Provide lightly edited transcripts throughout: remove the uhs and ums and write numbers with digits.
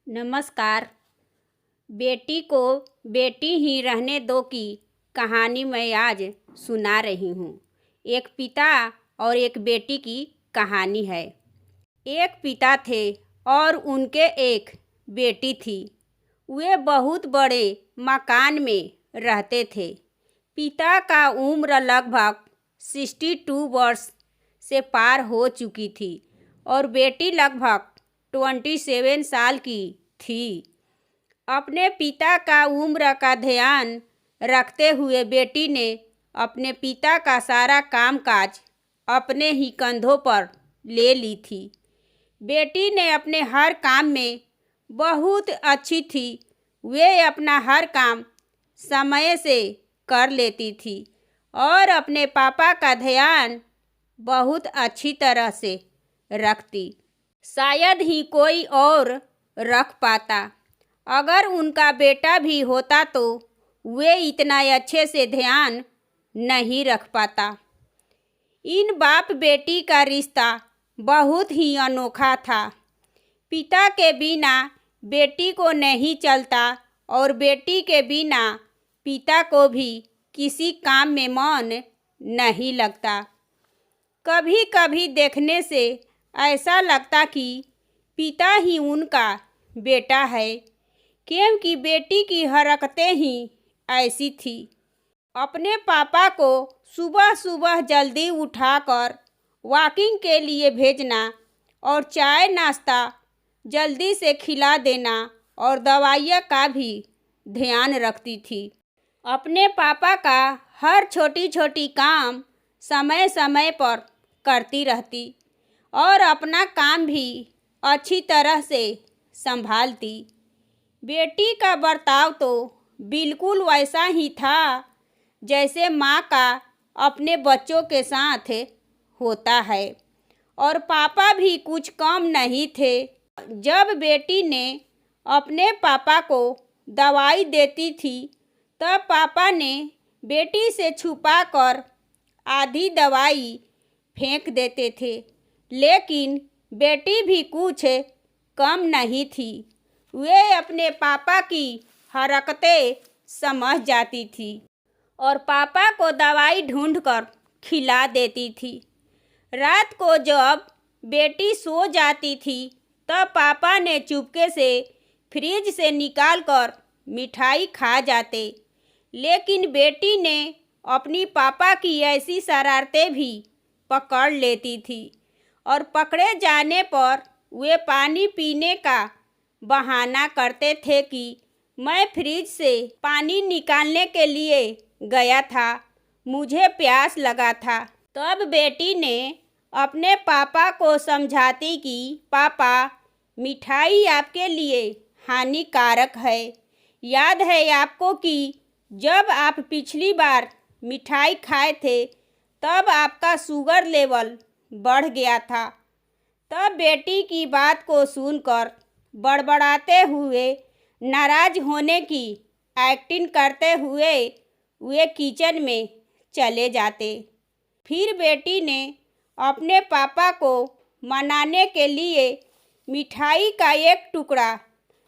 नमस्कार। बेटी को बेटी ही रहने दो की कहानी मैं आज सुना रही हूँ। एक पिता और एक बेटी की कहानी है। एक पिता थे और उनके एक बेटी थी। वे बहुत बड़े मकान में रहते थे। पिता का उम्र लगभग 62 वर्ष से पार हो चुकी थी और बेटी लगभग 27 साल की थी। अपने पिता का उम्र का ध्यान रखते हुए बेटी ने अपने पिता का सारा कामकाज अपने ही कंधों पर ले ली थी। बेटी ने अपने हर काम में बहुत अच्छी थी। वे अपना हर काम समय से कर लेती थी और अपने पापा का ध्यान बहुत अच्छी तरह से रखती। शायद ही कोई और रख पाता। अगर उनका बेटा भी होता तो वे इतना अच्छे से ध्यान नहीं रख पाता। इन बाप बेटी का रिश्ता बहुत ही अनोखा था। पिता के बिना बेटी को नहीं चलता और बेटी के बिना पिता को भी किसी काम में मन नहीं लगता। कभी कभी देखने से ऐसा लगता कि पिता ही उनका बेटा है, क्योंकि बेटी की हरकतें ही ऐसी थी। अपने पापा को सुबह सुबह जल्दी उठाकर वॉकिंग के लिए भेजना और चाय नाश्ता जल्दी से खिला देना और दवाइयाँ का भी ध्यान रखती थी। अपने पापा का हर छोटी छोटी काम समय समय पर करती रहती और अपना काम भी अच्छी तरह से संभालती। बेटी का बर्ताव तो बिल्कुल वैसा ही था जैसे माँ का अपने बच्चों के साथ होता है और पापा भी कुछ कम नहीं थे। जब बेटी ने अपने पापा को दवाई देती थी तब पापा ने बेटी से छुपाकर आधी दवाई फेंक देते थे, लेकिन बेटी भी कुछ कम नहीं थी। वे अपने पापा की हरकतें समझ जाती थी और पापा को दवाई ढूंढकर खिला देती थी। रात को जब बेटी सो जाती थी तब पापा ने चुपके से फ्रिज से निकालकर मिठाई खा जाते, लेकिन बेटी ने अपनी पापा की ऐसी शरारतें भी पकड़ लेती थी और पकड़े जाने पर वे पानी पीने का बहाना करते थे कि मैं फ्रिज से पानी निकालने के लिए गया था, मुझे प्यास लगा था। तब बेटी ने अपने पापा को समझाती कि पापा, मिठाई आपके लिए हानिकारक है। याद है आपको कि जब आप पिछली बार मिठाई खाए थे तब आपका शुगर लेवल बढ़ गया था। तब बेटी की बात को सुनकर बड़बड़ाते हुए, नाराज होने की एक्टिंग करते हुए वे किचन में चले जाते। फिर बेटी ने अपने पापा को मनाने के लिए मिठाई का एक टुकड़ा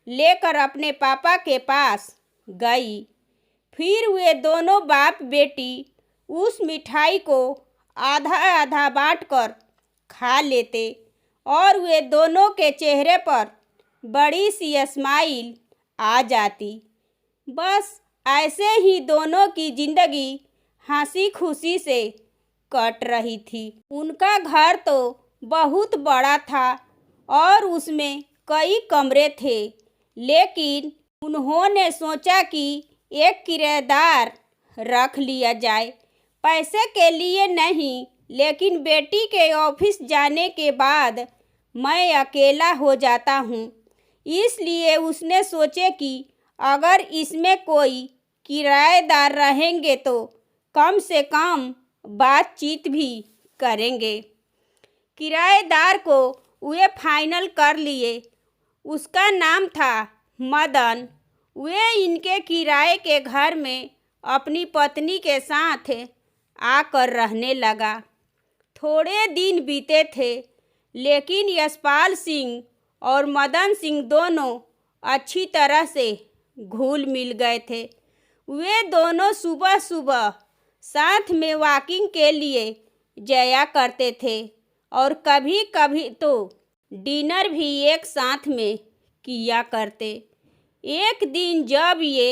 लेकर अपने पापा के पास गई। फिर वे दोनों बाप बेटी उस मिठाई को आधा आधा बांटकर खा लेते और वे दोनों के चेहरे पर बड़ी सी स्माइल आ जाती। बस ऐसे ही दोनों की जिंदगी हंसी खुशी से कट रही थी। उनका घर तो बहुत बड़ा था और उसमें कई कमरे थे, लेकिन उन्होंने सोचा कि एक किराएदार रख लिया जाए। पैसे के लिए नहीं, लेकिन बेटी के ऑफिस जाने के बाद मैं अकेला हो जाता हूँ, इसलिए उसने सोचे कि अगर इसमें कोई किराएदार रहेंगे तो कम से कम बातचीत भी करेंगे। किराएदार को वे फाइनल कर लिए। उसका नाम था मदन। वे इनके किराए के घर में अपनी पत्नी के साथ आकर रहने लगा। थोड़े दिन बीते थे, लेकिन यशपाल सिंह और मदन सिंह दोनों अच्छी तरह से घुल मिल गए थे। वे दोनों सुबह सुबह साथ में वॉकिंग के लिए जाया करते थे और कभी कभी तो डिनर भी एक साथ में किया करते। एक दिन जब ये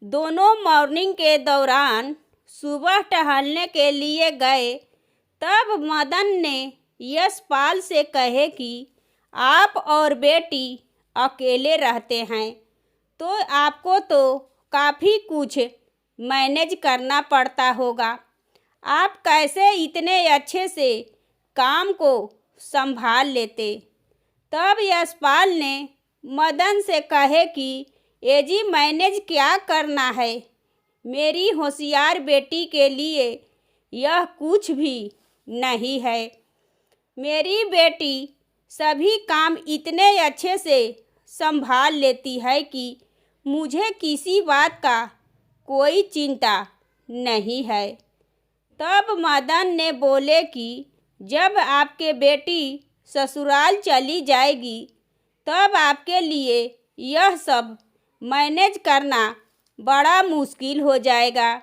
दोनों मॉर्निंग के दौरान सुबह टहलने के लिए गए, तब मदन ने यशपाल से कहे कि आप और बेटी अकेले रहते हैं तो आपको तो काफ़ी कुछ मैनेज करना पड़ता होगा। आप कैसे इतने अच्छे से काम को संभाल लेते। तब यशपाल ने मदन से कहे कि ए जी मैनेज क्या करना है, मेरी होशियार बेटी के लिए यह कुछ भी नहीं है। मेरी बेटी सभी काम इतने अच्छे से संभाल लेती है कि मुझे किसी बात का कोई चिंता नहीं है। तब मदन ने बोले कि जब आपके बेटी ससुराल चली जाएगी तब आपके लिए यह सब मैनेज करना बड़ा मुश्किल हो जाएगा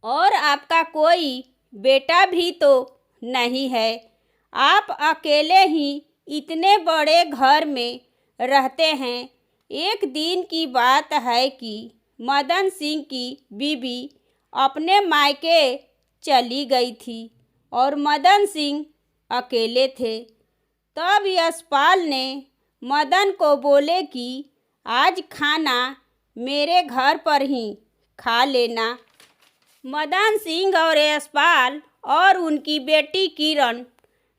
और आपका कोई बेटा भी तो नहीं है। आप अकेले ही इतने बड़े घर में रहते हैं। एक दिन की बात है कि मदन सिंह की बीवी अपने मायके चली गई थी और मदन सिंह अकेले थे। तब यशपाल ने मदन को बोले कि आज खाना मेरे घर पर ही खा लेना। मदन सिंह और यशपाल और उनकी बेटी किरण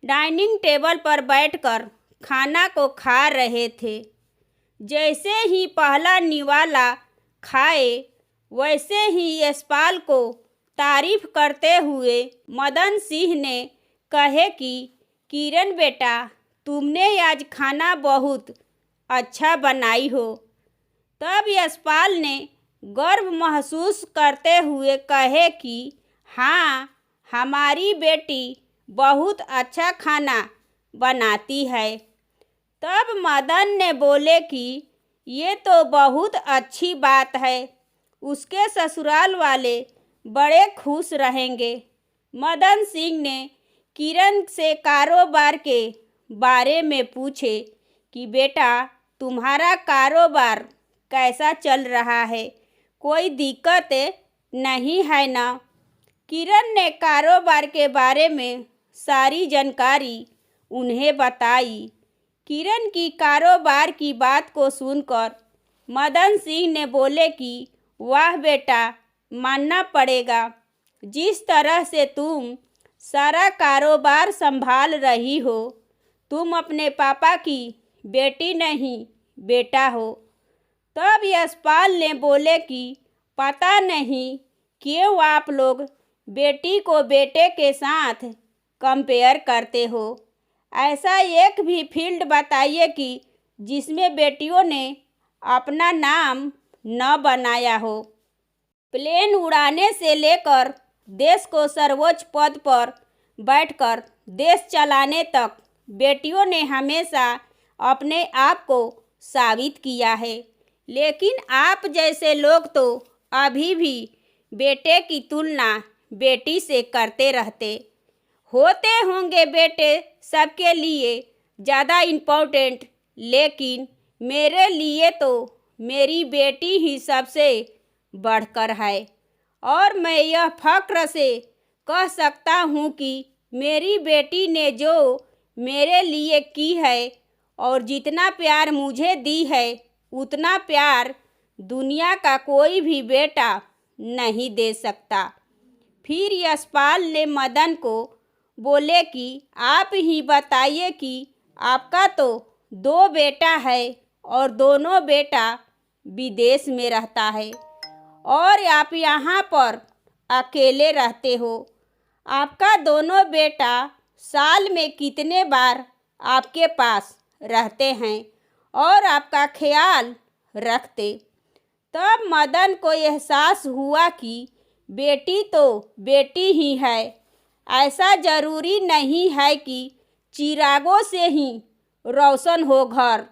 डाइनिंग टेबल पर बैठकर खाना को खा रहे थे। जैसे ही पहला निवाला खाए वैसे ही यशपाल को तारीफ करते हुए मदन सिंह ने कहे कि किरण बेटा, तुमने आज खाना बहुत अच्छा बनाई हो। तब यशपाल ने गर्व महसूस करते हुए कहे कि हाँ, हमारी बेटी बहुत अच्छा खाना बनाती है। तब मदन ने बोले कि ये तो बहुत अच्छी बात है, उसके ससुराल वाले बड़े खुश रहेंगे। मदन सिंह ने किरण से कारोबार के बारे में पूछे कि बेटा, तुम्हारा कारोबार कैसा चल रहा है, कोई दिक्कत नहीं है ना। किरण ने कारोबार के बारे में सारी जानकारी उन्हें बताई। किरण की कारोबार की बात को सुनकर मदन सिंह ने बोले कि वाह बेटा, मानना पड़ेगा, जिस तरह से तुम सारा कारोबार संभाल रही हो, तुम अपने पापा की बेटी नहीं बेटा हो। तब यशपाल ने बोले कि पता नहीं क्यों आप लोग बेटी को बेटे के साथ कंपेयर करते हो। ऐसा एक भी फील्ड बताइए कि जिसमें बेटियों ने अपना नाम न बनाया हो। प्लेन उड़ाने से लेकर देश को सर्वोच्च पद पर बैठकर देश चलाने तक बेटियों ने हमेशा अपने आप को साबित किया है। लेकिन आप जैसे लोग तो अभी भी बेटे की तुलना बेटी से करते रहते। होते होंगे बेटे सबके लिए ज़्यादा इम्पोर्टेंट, लेकिन मेरे लिए तो मेरी बेटी ही सबसे बढ़कर है और मैं यह फक्र से कह सकता हूँ कि मेरी बेटी ने जो मेरे लिए की है और जितना प्यार मुझे दी है, उतना प्यार दुनिया का कोई भी बेटा नहीं दे सकता। फिर यशपाल ने मदन को बोले कि आप ही बताइए कि आपका तो 2 बेटा है और दोनों बेटा विदेश में रहता है और आप यहाँ पर अकेले रहते हो। आपका दोनों बेटा साल में कितने बार आपके पास रहते हैं और आपका ख्याल रखते। तब मदन को एहसास हुआ कि बेटी तो बेटी ही है। ऐसा ज़रूरी नहीं है कि चिरागों से ही रोशन हो घर,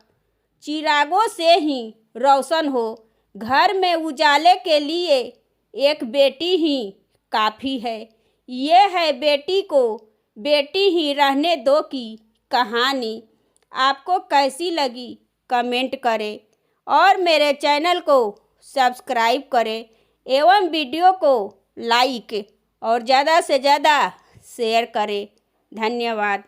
चिरागों से ही रोशन हो। घर में उजाले के लिए एक बेटी ही काफ़ी है। ये है बेटी को बेटी ही रहने दो की कहानी। आपको कैसी लगी कमेंट करें और मेरे चैनल को सब्सक्राइब करें एवं वीडियो को लाइक और ज़्यादा से ज़्यादा शेयर करें। धन्यवाद।